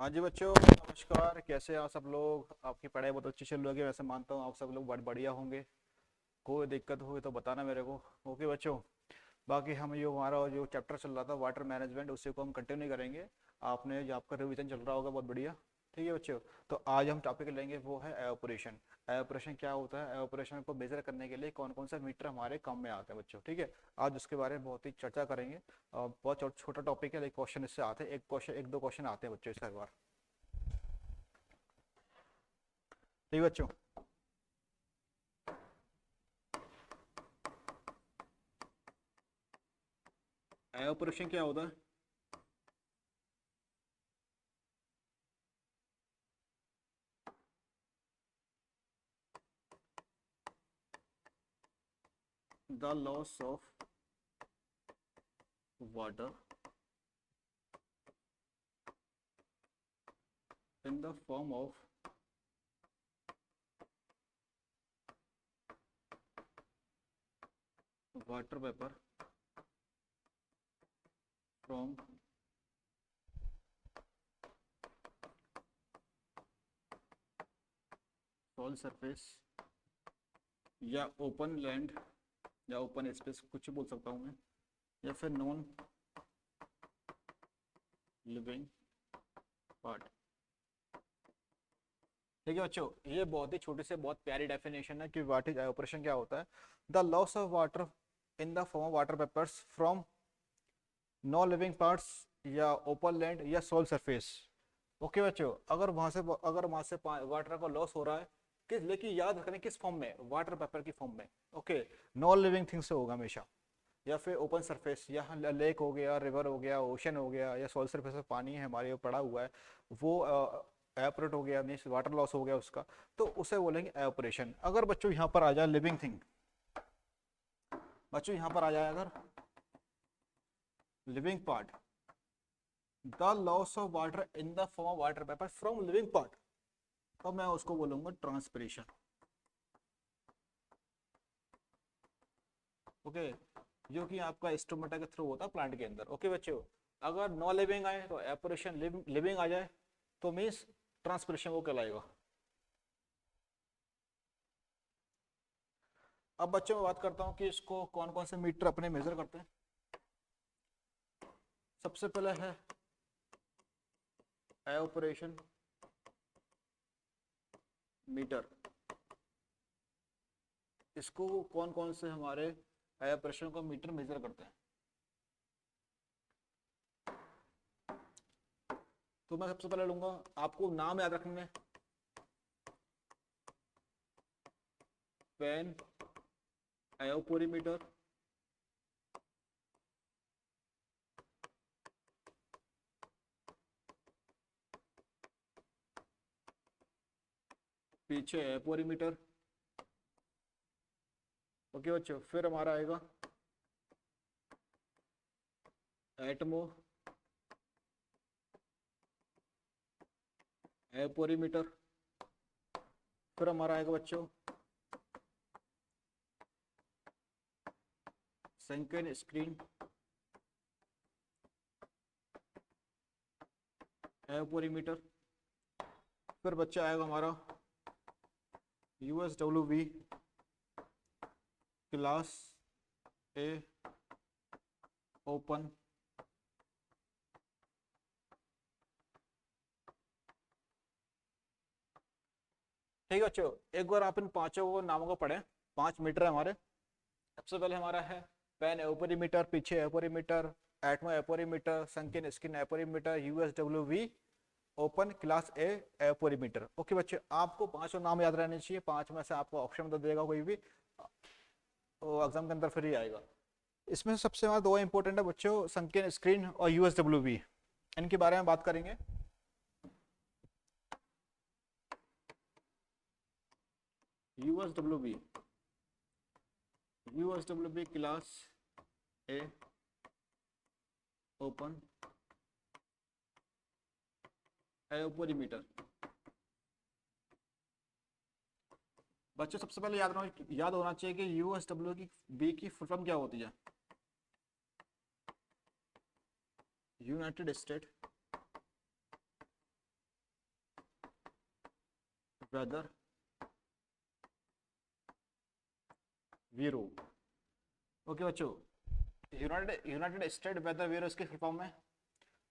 हाँ जी बच्चों, नमस्कार। कैसे हैं आप सब लोग? आपकी पढ़ाई बहुत अच्छी चल रही है, वैसे मानता हूँ आप सब लोग बढ़िया होंगे। कोई दिक्कत हुई तो बताना मेरे को। ओके बच्चों। बाकी हम जो हमारा जो चैप्टर चल रहा था वाटर मैनेजमेंट, उसी को हम कंटिन्यू करेंगे। आपने जो आपका रिवीजन चल रहा होगा बहुत बढ़िया। ठीक है बच्चों। तो आज हम टॉपिक लेंगे वो है एवापोरेशन। एवापोरेशन क्या होता है? एवापोरेशन को मेजर करने के लिए कौन कौन सा मीटर हमारे काम में आते हैं बच्चों। ठीक है। आज उसके बारे में बहुत ही चर्चा करेंगे। बहुत छोटा टॉपिक है, लेकिन क्वेश्चन इससे आते हैं। एक दो क्वेश्चन आते हैं बच्चों इससे हर बार। ठीक है बच्चों। एवापोरेशन क्या होता है? The loss of water in the form of water vapour from soil surface या ओपन लैंड या ओपन स्पेस, कुछ भी बोल सकता हूँ मैं, या फिर नॉन लिविंग पार्ट। ठीक है बच्चों, ये बहुत ही छोटी से बहुत प्यारी डेफिनेशन है कि व्हाट इज एवापोरेशन क्या होता है। The loss of water in the form of water vapours from non living parts या ओपन लैंड या सॉइल सरफेस। ओके बच्चों, अगर वहां से वाटर का लॉस हो रहा है, किस, लेकिन याद रखना किस फॉर्म में? वाटर पेपर की फॉर्म में। ओके। नॉन लिविंग थिंग से होगा हमेशा, या फिर ओपन सरफेस, या लेक हो गया, रिवर हो गया, ओशन हो गया, या सॉइल सरफेस में पानी है हमारे पड़ा हुआ है, वो एवापोरेट हो गया, मीन्स वाटर लॉस हो गया उसका, तो उसे बोलेंगे एवापोरेशन। अगर बच्चों यहाँ पर आ जाए लिविंग थिंग, बच्चों यहाँ पर आ जाए अगर living part, the loss of water in the form of water vapour from living part, तो मैं उसको बोलूंगा ट्रांसपिरेशन। ओके। जो कि आपका स्टोमेटा के थ्रू होता है प्लांट के अंदर। ओके बच्चों। अगर नॉन लिविंग आए तो एपोरेशन, लिविंग आ जाए तो मीन्स ट्रांसपिरेशन वो कहलाएगा। अब बच्चों मैं बात करता हूँ कि इसको कौन कौन से मीटर अपने मेजर करते हैं। सबसे पहले है एवापोरेशन मीटर। इसको कौन कौन से हमारे एवापोरेशन को मीटर मेजर करते हैं? तो मैं सबसे पहले लूंगा, आपको नाम याद रखने में, पेन एवापोरीमीटर, पीछे एवापोरीमीटर। ओके बच्चों, फिर हमारा आएगा एटमो एपोरीमीटर। फिर हमारा आएगा बच्चों सेंकन स्क्रीन एपोरीमीटर। फिर बच्चा आएगा हमारा USWV क्लास ए ओपन। ठीक है बच्चों, एक बार आप इन पांचों को नामों को पढ़ें। 5 मीटर है हमारे। सबसे पहले हमारा है पेन एपोरीमीटर, पीछे एपोरीमीटर, एटमो evaporimeter, sunken screen evaporimeter, USWV open class A evaporimeter. Okay बच्चे, आपको पांचों नाम याद रहने चाहिए। पांच में से आपको ऑप्शन बता देगा कोई भी, वो एग्जाम के अंदर फिर ही आएगा। इसमें सबसे ज्यादा दो इंपॉर्टेंट है बच्चों, संकिन स्क्रीन और USWV। इनके बारे में बात करेंगे। USWV USWV class A open evaporimeter. बच्चों सबसे पहले याद होना चाहिए कि USWV की बी की फुल फॉर्म क्या होती है? United state whether bureau. Okay बच्चों, यूनाइटेड स्टेट वेदर ब्यूरो इसकी फुल फॉर्म है।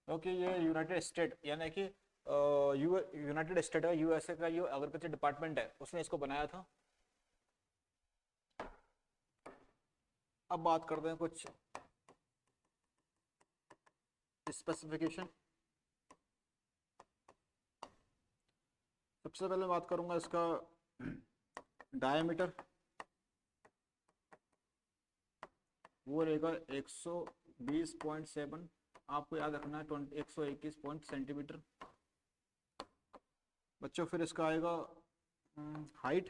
ओके, ये यूनाइटेड स्टेट यानी कि यूनाइटेड स्टेट है, यूएसए का जो एग्रीकल्चर डिपार्टमेंट है उसने इसको बनाया था। अब बात करते हैं कुछ स्पेसिफिकेशन। सबसे पहले बात करूंगा इसका डायमीटर, वो रहेगा 120.7, आपको याद रखना है 121 सेंटीमीटर बच्चों। फिर इसका आएगा हाइट,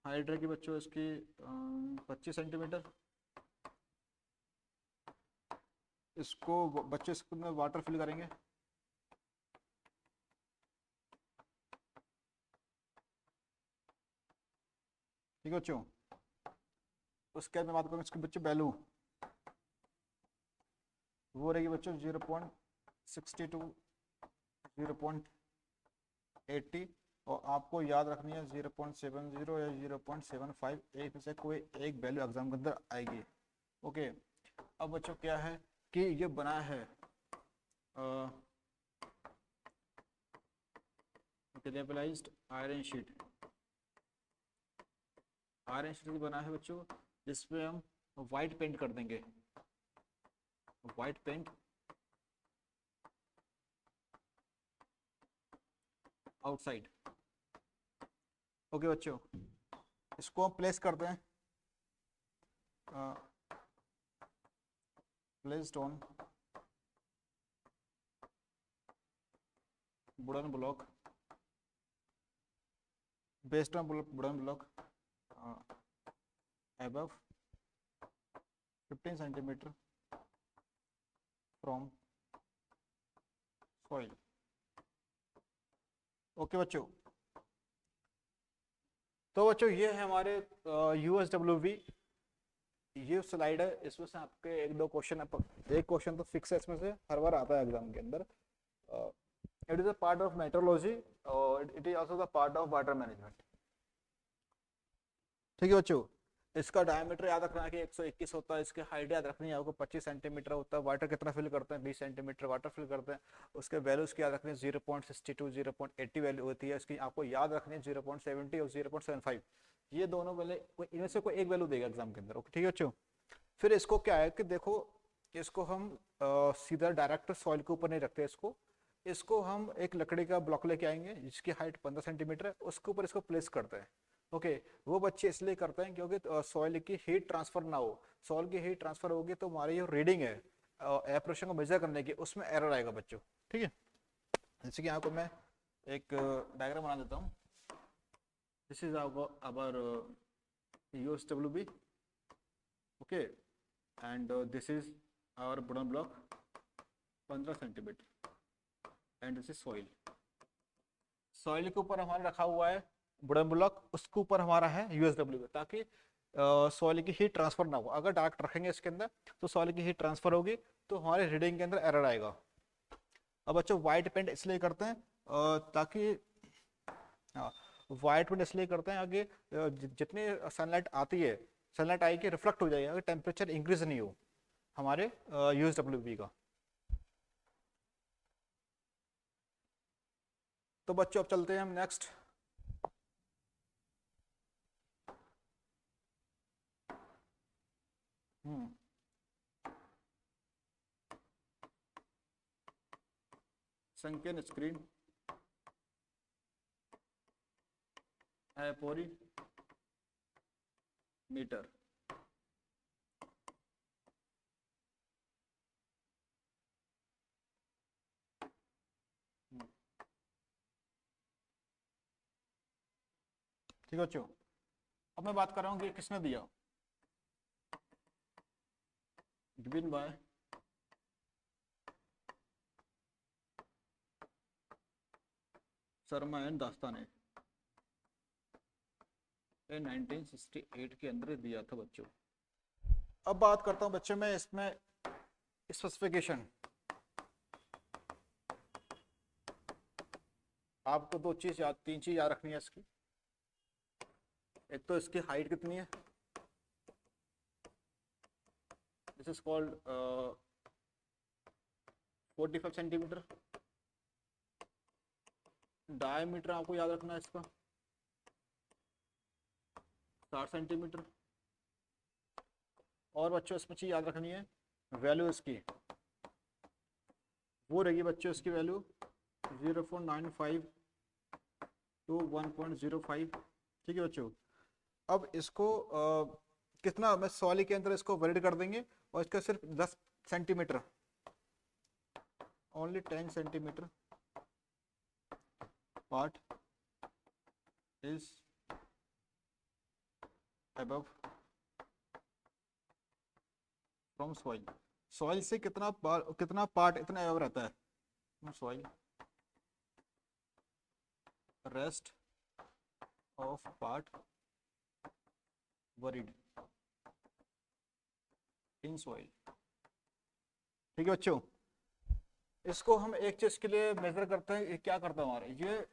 हाइट रहेगी बच्चों इसकी 25 सेंटीमीटर। इसको बच्चे इसमें वाटर फिल करेंगे। ठीक है बच्चों, उसके बाद मैं बात करूँगा इसके बच्चे वैल्यू, वो रहेगी बच्चों 0.62, 0.80, और आपको याद रखनी है 0.70 या 0.75, एक में से कोई एक वैल्यू एग्जाम के अंदर आएगी। ओके, अब बच्चों क्या है कि ये बना है ग्रेवलाइज्ड आयरन शीट, आयरन शीट बना है बच्चों, जिसपे हम वाइट पेंट कर देंगे, वाइट पेंट आउटसाइड। ओके बच्चों, इसको हम प्लेस करते हैं placed on wooden block, based on wooden block above 15 centimetre from soil. Okay बच्चों, तो बच्चों ये है हमारे USWV, ये स्लाइड है, इसमें से आपके एक दो क्वेश्चन, एक क्वेश्चन तो फिक्स है, इसमें से हर बार आता है एग्जाम के अंदर। It is a part of metrology और it is also the part of water management. ठीक है बच्चों, इसका डायमीटर याद रखना है कि 121 होता है, इसकी हाइट याद रखनी है आपको 25 सेंटीमीटर होता है। वाटर कितना फिल करते हैं, 20 सेंटीमीटर वाटर फिल करते हैं। उसके वैल्यूज की याद रखनी है 0.62, 0.80 वैल्यू होती है इसकी, आपको याद रखनी है 0.70 और 0.75, ये दोनों वैल्यू, इनमें से कोई एक वैल्यू देगा एग्जाम के अंदर। ओके ठीक है बच्चों, फिर इसको क्या है कि देखो, इसको हम सीधा डायरेक्ट सॉइल के ऊपर नहीं रखते, इसको हम एक लकड़ी का ब्लॉक लेके आएंगे जिसकी हाइट 15 सेंटीमीटर है, उसके ऊपर इसको प्लेस करते हैं। ओके, वो बच्चे इसलिए करते हैं क्योंकि सॉइल की हीट ट्रांसफर ना हो, सॉइल की हीट ट्रांसफर होगी तो हमारी जो रीडिंग है एयर को मेजर करने की, उसमें एरर आएगा बच्चों। ठीक है, जैसे कि यहाँ को मैं एक डायग्राम बना देता हूँ। This is our USWB, okay, and this is our wooden block 15 centimetre, and this is soil. Soil के ऊपर हमारा रखा हुआ है वुडन ब्लॉक, उसके ऊपर हमारा है USWB, ताकि सॉइल की हीट ट्रांसफर ना हो। अगर डायरेक्ट रखेंगे इसके अंदर तो सॉइल की हीट ट्रांसफर होगी तो हमारे रीडिंग के अंदर एरर आएगा। अब बच्चों वाइट पेंट इसलिए करते हैं ताकि, वाइट पेंट इसलिए करते हैं आगे जितनी सनलाइट आती है, सनलाइट आएगी रिफ्लेक्ट हो जाएगी, अगर टेम्परेचर इंक्रीज नहीं हो हमारे USWB का। तो बच्चों अब चलते हैं हम next. Sunken screen evaporimeter. ठीक है बच्चों, अब मैं बात कर रहा हूँ कि किसने दिया, given by Sharma and Dastane, 1968 के अंदर दिया था बच्चों। अब बात करता हूँ बच्चों मैं इसमें स्पेसिफिकेशन। आपको दो चीज याद, तीन चीज याद रखनी है इसकी। एक तो इसकी हाइट कितनी है, this is called 45 centimetre. Diameter आपको याद रखना है इसका 60 सेंटीमीटर। और बच्चों इसमें चीज याद रखनी है, वैल्यू इसकी वो रहेगी बच्चों, इसकी वैल्यू 0.95 to 1.05। ठीक है बच्चों। अब इसको कितना मैं सवाल के अंदर इसको वैलिड कर देंगे, और इसका सिर्फ 10 centimetre, only 10 centimetre part is above from soil. Soil से कितना पार्ट इतना अबव रहता है soil, rest of part buried in soil. ठीक है बच्चों। इसको हम एक चीज के लिए मेजर करते हैं, ये क्या करता है हमारे ये,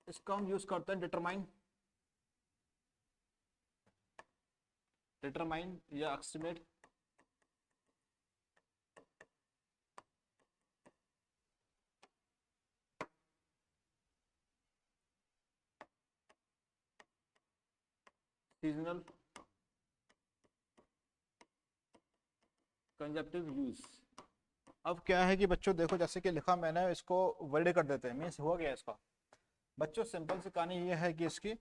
इसका हम यूज करते हैं डिटरमाइन या एस्टिमेट सीजनल कंजप्टिव यूज। अब क्या है कि बच्चों देखो, जैसे कि लिखा मैंने, इसको वर्ड कर देते हैं, मीन्स हो गया इसका। बच्चों सिंपल सी कहानी ये है कि इसकी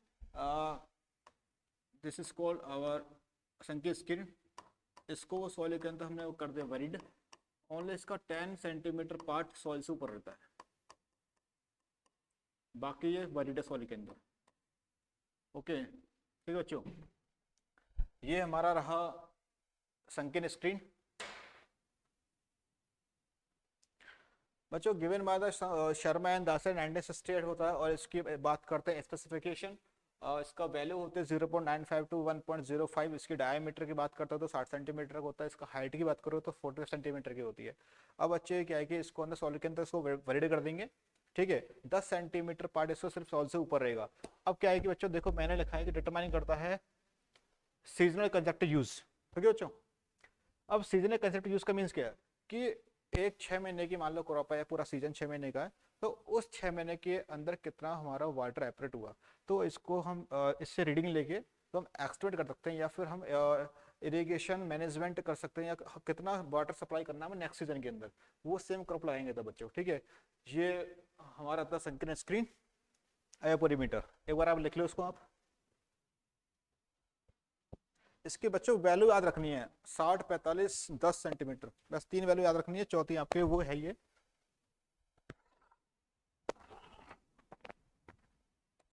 this is called our sunken screen. इसको सॉइल के अंदर हमने वो कर दिया वरीड, ओनली इसका 10 सेंटीमीटर पार्ट सॉइल से ऊपर रहता है, बाकी ये वरीड है सॉइल के अंदर। ओके ठीक है बच्चों। ये हमारा रहा संकीन स्क्रीन। बच्चों given by the Sharma and Das and 1968 होता है, और इसकी बात करते हैं स्पेसिफिकेशन। इसका वैल्यू होते हैं 0.95 to 1.05। इसकी डायमीटर की बात करते हो तो 60 सेंटीमीटर का होता है। इसका हाइट की बात करो तो 40 सेंटीमीटर की होती है। अब बच्चे क्या है कि इसको अंदर सॉलिड के अंदर इसको वैलिड कर देंगे। ठीक है, 10 सेंटीमीटर पार्ट इसको सिर्फ सॉल से ऊपर रहेगा। अब क्या है कि बच्चों देखो मैंने लिखा है कि डिटरमाइन करता है सीजनल कंजप्टिव यूज। ठीक है बच्चों। अब सीजनल कंजप्टिव यूज का मीन्स क्या है कि एक 6 महीने की मान लो क्रॉप है, या पूरा सीजन 6 महीने का है, तो उस 6 महीने के अंदर कितना हमारा वाटर एपरेट हुआ, तो इसको हम इससे रीडिंग लेके तो हम एक्सपेक्ट कर सकते हैं, या फिर हम इरिगेशन मैनेजमेंट कर सकते हैं, या कितना वाटर सप्लाई करना है नेक्स्ट सीजन के अंदर, वो सेम क्रॉप लगाएंगे तो बच्चों। ठीक है, ये हमारा था संकीर्ण स्क्रीन एपोरीमीटर। एक बार आप लिख लो उसको आप। इसके बच्चों वैल्यू याद रखनी है 60, 45, 10 सेंटीमीटर, बस तीन वैल्यू याद रखनी है, चौथी आपके वो है ये